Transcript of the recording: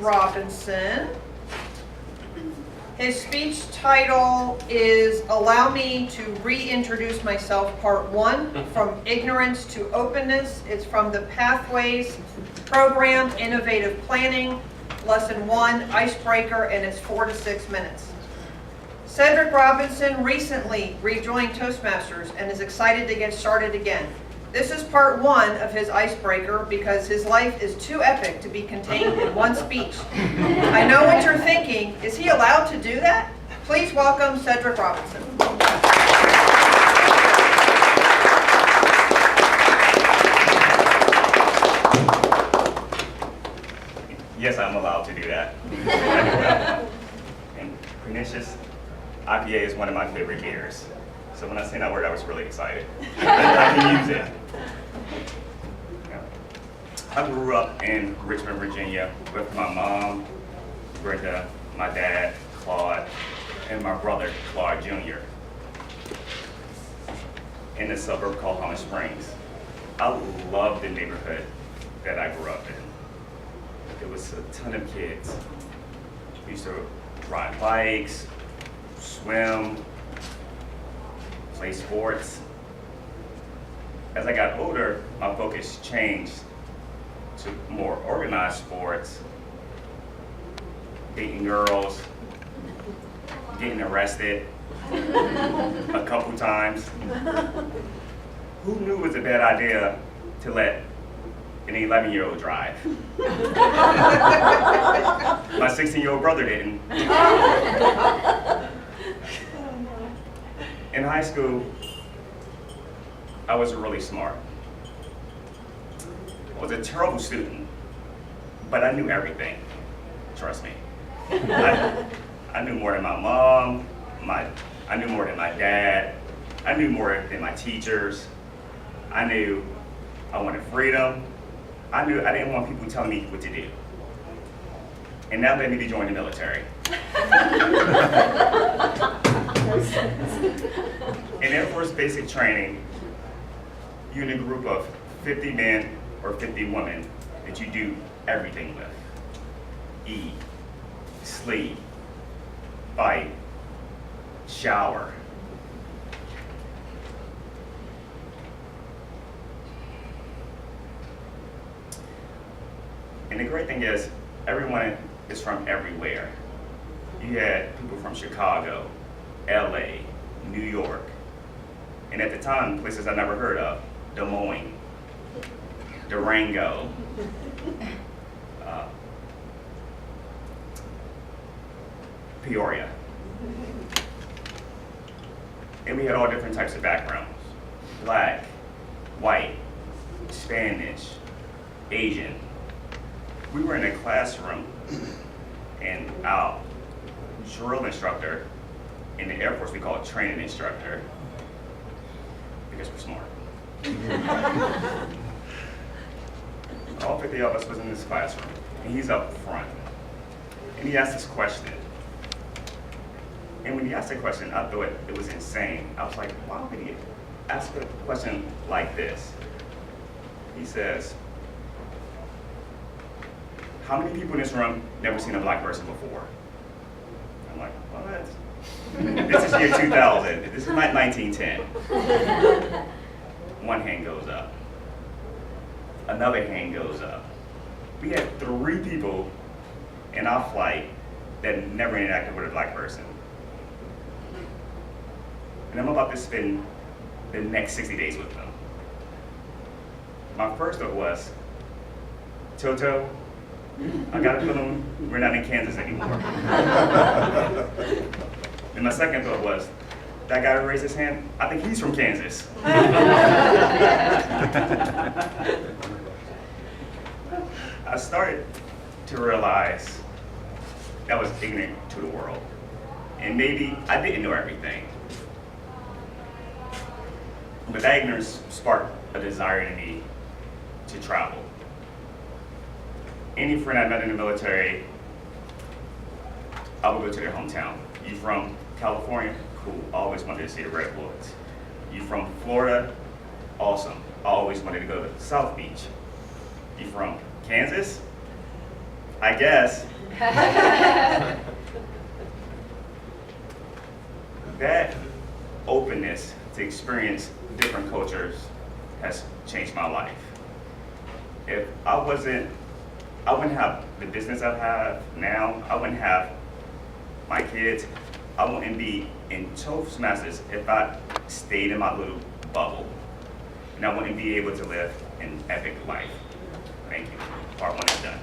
Robinson. His speech title is Allow Me to Reintroduce Myself, Part 1, From Ignorance to Openness. It's from the Pathways Program, Innovative Planning, Lesson 1, Icebreaker, and it's 4 to 6 minutes. Cedric Robinson recently rejoined Toastmasters and is excited to get started again. This is part 1 of his icebreaker because his life is too epic to be contained in one speech. I know what you're thinking. Is he allowed to do that? Please welcome Cedric Robinson. Yes, I'm allowed to do that. And pernicious IPA is one of my favorite beers. So when I say that word, I was really excited. I can use it. I grew up in Richmond, Virginia with my mom, Brenda, my dad, Claude, and my brother, Claude Jr. in a suburb called Palm Springs. I love the neighborhood that I grew up in. There was a ton of kids. We used to ride bikes, swim, play sports. As I got older, my focus changed to more organized sports, dating girls, getting arrested a couple times. Who knew it was a bad idea to let an 11-year-old drive? My 16-year-old brother didn't. In high school, I was really smart. I was a terrible student, but I knew everything. Trust me. I knew more than my mom, I knew more than my dad, I knew more than my teachers. I knew I wanted freedom. I knew I didn't want people telling me what to do. And that led me to join the military. In Air Force basic training, you're in a group of 50 men or 50 women that you do everything with. Eat, sleep, fight, shower. And the great thing is, everyone is from everywhere. You had people from Chicago, LA, New York, and at the time, places I never heard of, Des Moines, Durango, Peoria. And we had all different types of backgrounds. Black, white, Spanish, Asian. We were in a classroom and our drill instructor, in the Air Force we call it training instructor, because we're smart. All 50 of us was in this classroom, and he's up front. And he asked this question. And when he asked the question, I thought it was insane. I was like, why would he ask a question like this? He says, how many people in this room never seen a black person before? I'm like, what? This is year 2000. This is not 1910. One hand goes up. Another hand goes up. We had 3 people in our flight that never interacted with a black person. And I'm about to spend the next 60 days with them. My first thought was, Toto, I got a feeling we're not in Kansas anymore. And my second thought was, that guy who raised his hand, I think he's from Kansas. I started to realize that I was ignorant to the world. And maybe I didn't know everything. But that ignorance sparked a desire in me to travel. Any friend I met in the military, I would go to their hometown. You from California? Cool, I always wanted to see the redwoods. You from Florida? Awesome, I always wanted to go to South Beach. You from Kansas? I guess that openness to experience different cultures has changed my life. If I wouldn't have the business I have now. I wouldn't have my kids. I wouldn't be in Toastmasters if I stayed in my little bubble. And I wouldn't be able to live an epic life. Thank you. Part one is done.